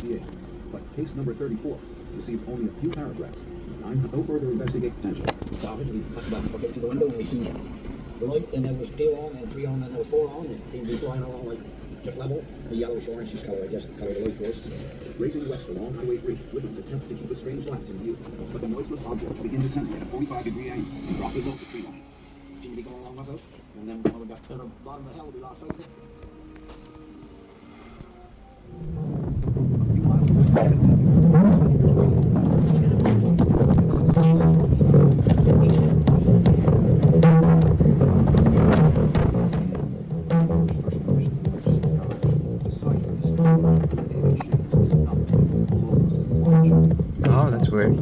1968, but case number 34 receives only a few paragraphs. No further investigation. Potential. So obviously we look out through the window and we see the light, and there was 2 on, and 3 on, and there was 4 on, and it seemed to be flying along like just level. The yellowish orange color, I guess, the color of the light for us. Racing west along Highway 3, Woodlands attempts to keep the strange lights in view, but the noiseless objects begin descending at a 45-degree angle and drop below the tree line. Seemed to be going along with us, and then when we got to the bottom of the hill, we lost sight of it. A few miles away, oh, that's weird.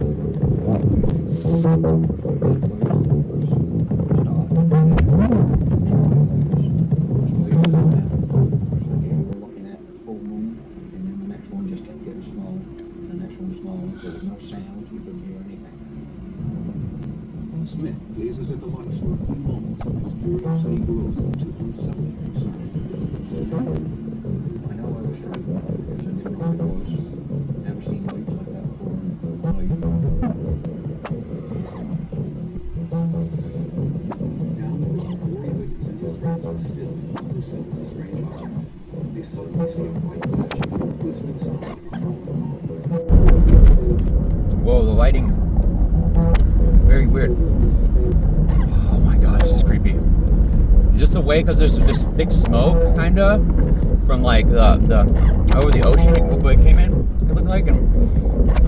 Smith gazes at the lights for a few moments as curiosity grows into unsettling concern. I know I was frightened because I didn't know what it was. Never seen lights like that before in my life. Down the road, Corey Wiggins and his friends are still in hot pursuit of the strange object. They suddenly see a bright flash and a whistling sound in a falling. Whoa, the lighting. Very weird. Oh my god, this is creepy. Just the way, because there's this thick smoke, kind of, from like the over the ocean it came in, it looked like, and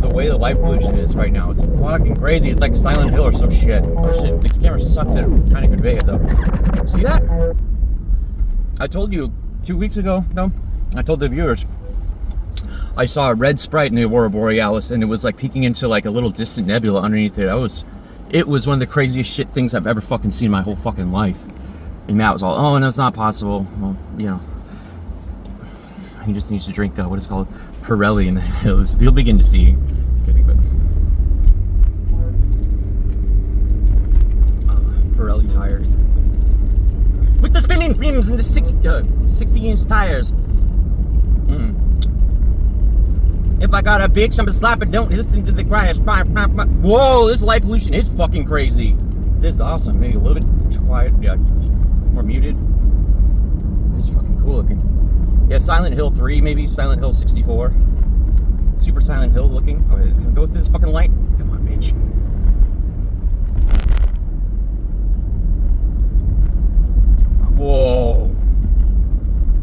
the way the light pollution is right now, it's fucking crazy. It's like Silent Hill or some shit. Oh shit, this camera sucks at trying to convey it though. See that? I told you 2 weeks ago, no? I told the viewers, I saw a red sprite in the Aurora Borealis, and it was like peeking into like a little distant nebula underneath it. It was one of the craziest shit things I've ever fucking seen in my whole fucking life. And Matt was all, oh, no, it's not possible. Well, you know, he just needs to drink, what is it called? Pirelli in the hills. You'll begin to see. Just kidding, but. Pirelli tires. With the spinning rims and the 60-inch tires. If I got a bitch, I'm gonna slap it, don't listen to the crash. Whoa, this light pollution is fucking crazy. This is awesome. Maybe a little bit quiet, yeah, more muted. It's fucking cool looking. Yeah, Silent Hill 3, maybe Silent Hill 64. Super Silent Hill looking. Okay, can I go with this fucking light? Come on, bitch. Whoa.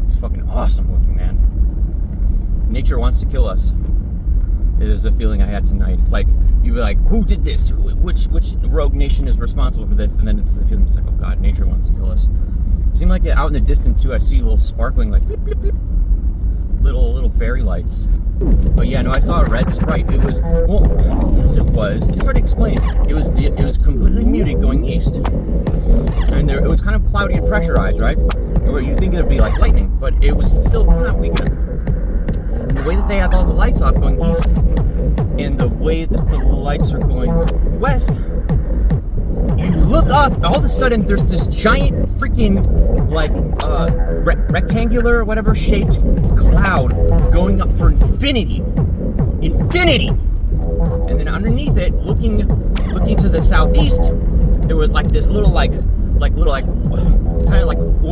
It's fucking awesome looking, man. Nature wants to kill us. It was a feeling I had tonight. It's like, you'd be like, who did this? Which rogue nation is responsible for this? And then it's the feeling, it's like, oh god, nature wants to kill us. It seemed like out in the distance too, I see little sparkling, like, beep, beep, beep. Little fairy lights. Oh yeah, no, I saw a red sprite. It was, well, yes it was. It's hard to explain. It was completely muted going east. And it was kind of cloudy and pressurized, right? Or you'd think it would be like lightning, but it was still not weak enough. And the way that they have all the lights off going east, and the way that the lights are going west, you look up, all of a sudden there's this giant freaking, like, rectangular, whatever shaped cloud going up for infinity. Infinity! And then underneath it, looking to the southeast, there was like this little, kind of like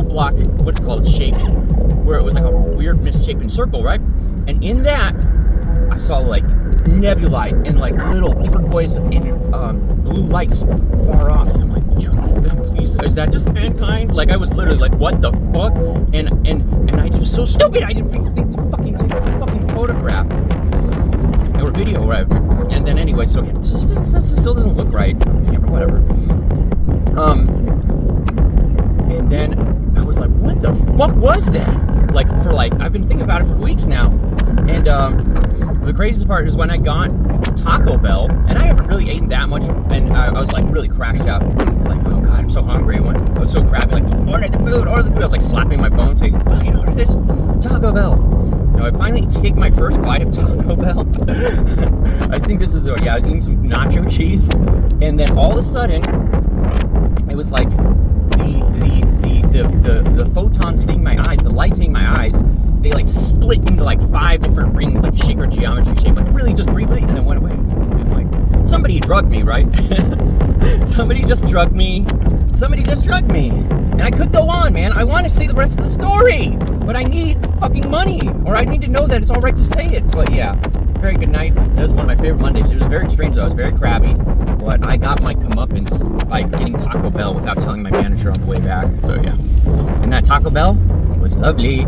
block, what's it called, shape, where it was like a weird misshapen circle, right? And in that, I saw like nebulae and like little turquoise and blue lights far off. And I'm like, please, is that just mankind? Like, I was literally like, what the fuck? And I was so stupid, I didn't think to fucking take a fucking photograph or video, right? And then anyway, so this still doesn't look right on the camera, whatever. And then I was like, what the fuck was that? Like, I've been thinking about it for weeks now. And the craziest part is when I got Taco Bell, and I haven't really eaten that much, and I was like really crashed out. I was like, oh god, I'm so hungry. I was so crabby, like, order the food. I was like slapping my phone saying, fucking order this Taco Bell. Now I finally take my first bite of Taco Bell. I think this is, I was eating some nacho cheese, and then all of a sudden, it was like the photons hitting my eyes, the lights hitting my eyes, they like split into like 5 different rings, like shaker geometry shape, like really just briefly, and then went away. And I'm like, somebody drugged me, right? Somebody just drugged me. Somebody just drugged me. And I could go on, man. I want to say the rest of the story, but I need fucking money, or I need to know that it's all right to say it. But yeah, very good night. That was one of my favorite Mondays. It was very strange though. I was very crabby, but I got my comeuppance by getting Taco Bell without telling my manager on the way back. So yeah, and that Taco Bell was lovely.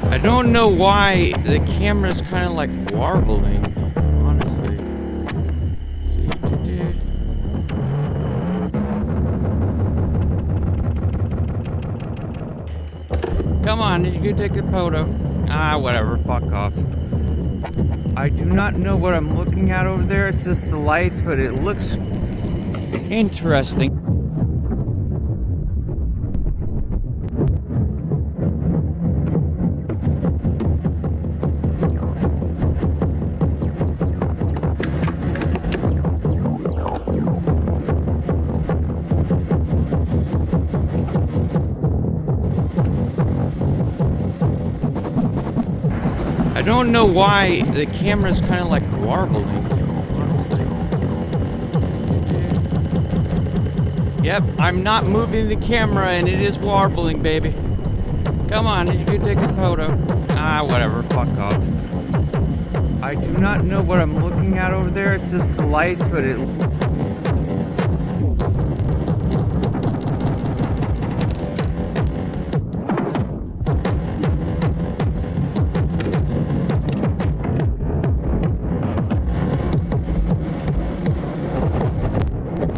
I don't know why the camera's kind of like warbling, honestly. See what you did. Come on, you can take a photo. Ah, whatever, fuck off. I do not know what I'm looking at over there. It's just the lights, but it looks interesting. I don't know why the camera's kind of like warbling, honestly. Yep, I'm not moving the camera and it is warbling, baby. Come on, you can take a photo. Ah, whatever, fuck off. I do not know what I'm looking at over there. It's just the lights, but it...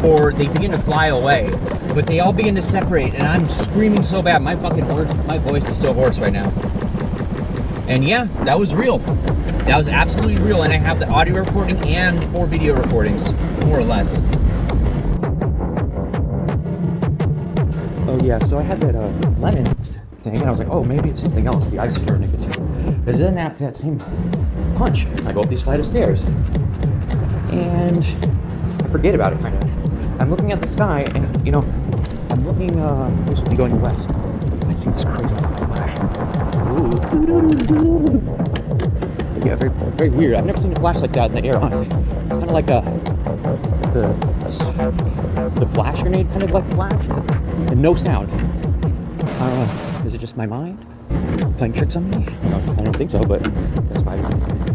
Or they begin to fly away, but they all begin to separate, and I'm screaming so bad. My voice is so hoarse right now. And yeah, that was real. That was absolutely real, and I have the audio recording and 4 video recordings, more or less. Oh yeah, so I had that lemon thing, and I was like, oh, maybe it's something else, the ice or nicotine. Because then after that same punch, I go up these flight of stairs, and I forget about it, kind of. I'm looking at the sky, and, you know, I'm looking, supposed to be going west. I see this crazy flash. Yeah, very, very weird. I've never seen a flash like that in the air, honestly. It's kind of like the flash grenade kind of like flash, and no sound. Is it just my mind playing tricks on me? No, I don't think so, but that's my mind.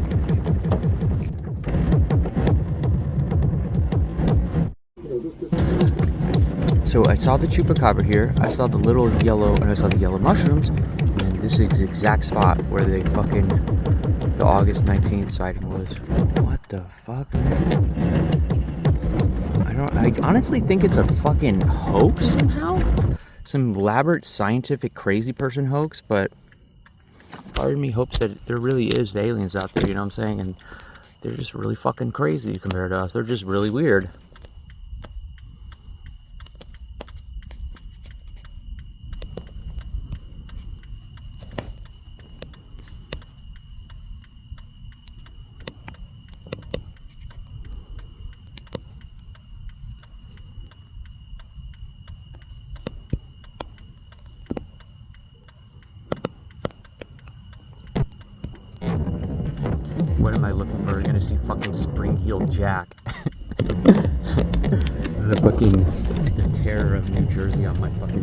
So I saw the chupacabra here, I saw the little yellow, and I saw the yellow mushrooms, and this is the exact spot where the August 19th sighting was. What the fuck, man? I honestly think it's a fucking hoax somehow? Some elaborate scientific crazy person hoax, but part of me hopes that there really is the aliens out there, you know what I'm saying? And they're just really fucking crazy compared to us. They're just really weird. What am I looking for? We're gonna see fucking Spring-Heeled Jack. The terror of New Jersey on my fucking...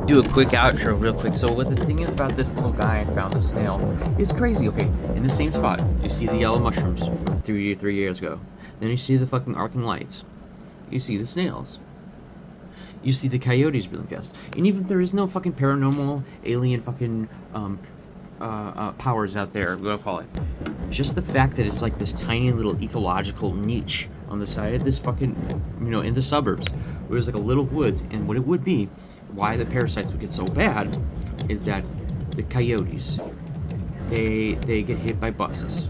Do a quick outro real quick. So what the thing is about this little guy I found, the snail, is crazy. Okay, in the same spot, you see the yellow mushrooms 3 years ago. Then you see the fucking arcing lights. You see the snails. You see the coyotes really fast. And even if there is no fucking paranormal alien fucking powers out there, we'll call it, just the fact that it's like this tiny little ecological niche on the side of this fucking, you know, in the suburbs, where there's like a little woods, and what it would be, why the parasites would get so bad is that the coyotes, they get hit by buses,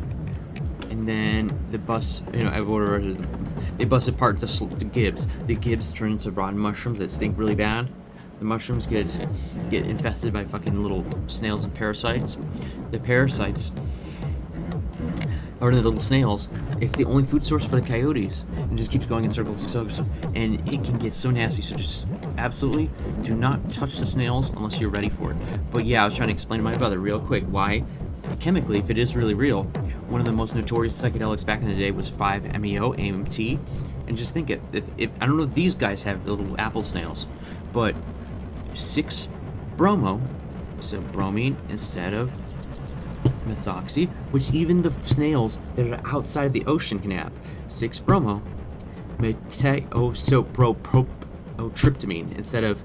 and then the bus, they bust apart the gibbs. The gibbs turn into rotten mushrooms that stink really bad. The mushrooms get infested by fucking little snails and parasites. The parasites, or the little snails, it's the only food source for the coyotes. It just keeps going in circles and circles, and it can get so nasty. So just absolutely do not touch the snails unless you're ready for it. But yeah, I was trying to explain to my brother real quick why, chemically, if it is really real, one of the most notorious psychedelics back in the day was 5-MeO, AMT. And just think if I don't know if these guys have the little apple snails, but 6-bromo, so bromine instead of methoxy, which even the snails that are outside of the ocean can have. 6-bromo meteosopropropotryptamine instead of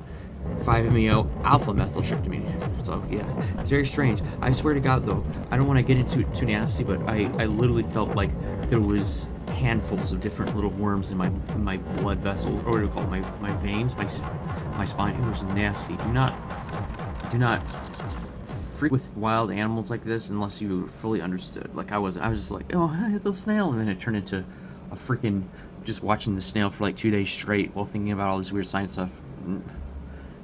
5-MeO alpha methyltryptamine. So yeah, it's very strange. I swear to God though, I don't want to get into it too nasty, but I literally felt like there was handfuls of different little worms in my blood vessels, or what do you call it, my veins, my spine. It was nasty. Do not freak with wild animals like this unless you fully understood. Like I was just like, oh, hey, little snail, and then it turned into a freaking just watching the snail for like 2 days straight while thinking about all this weird science stuff.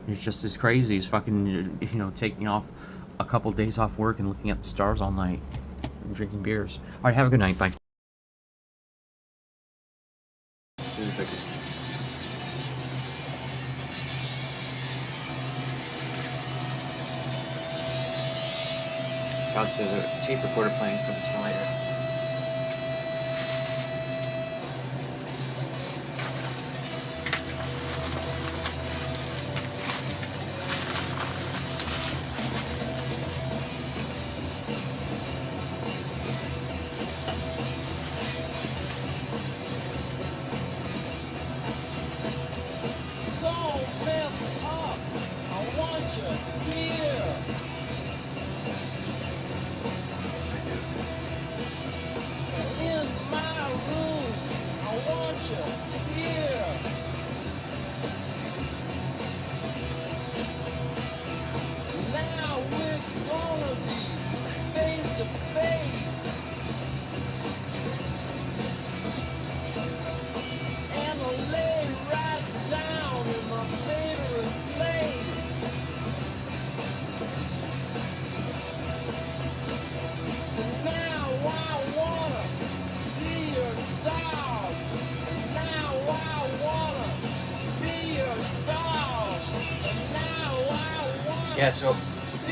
It's just as crazy as fucking, taking off a couple days off work and looking at the stars all night and drinking beers. All right, have a good night. Bye. Got the tape recorder playing for this one later. Yeah, so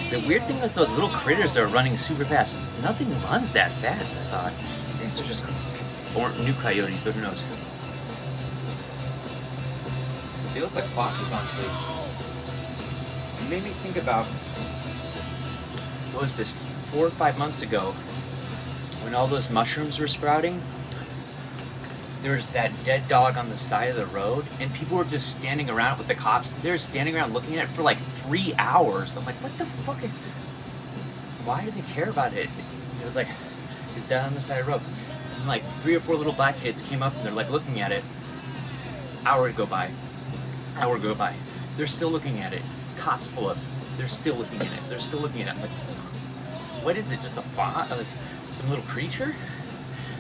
the weird thing was those little critters that are running super fast. Nothing runs that fast, I thought. I guess they're just new coyotes, but who knows? They look like foxes, honestly. It made me think about, what was this, 4 or 5 months ago, when all those mushrooms were sprouting? There was that dead dog on the side of the road, and people were just standing around with the cops. They were standing around looking at it for like 3 hours. I'm like, what the fuck? Why do they care about it? It was like, it's dead on the side of the road. And like 3 or 4 little black kids came up and they're like looking at it. Hour would go by. Hour would go by. They're still looking at it. Cops pull up. They're still looking at it. They're still looking at it. I'm like, what is it? Just a fox? Like some little creature?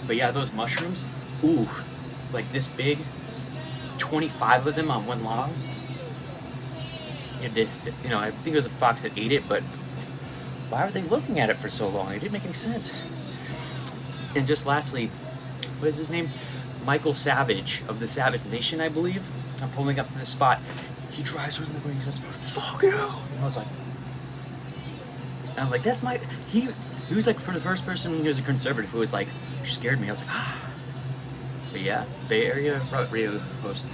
But yeah, those mushrooms, ooh, like this big, 25 of them on one log. It did, I think it was a fox that ate it, but why were they looking at it for so long? It didn't make any sense. And just lastly, what is his name? Michael Savage of the Savage Nation, I believe. I'm pulling up to the spot. He drives with the way he says, "Fuck you!" And I was like, that's my. He was like, for the first person, he was a conservative who was like, scared me. I was like, ah. But yeah, Bay Area radio host.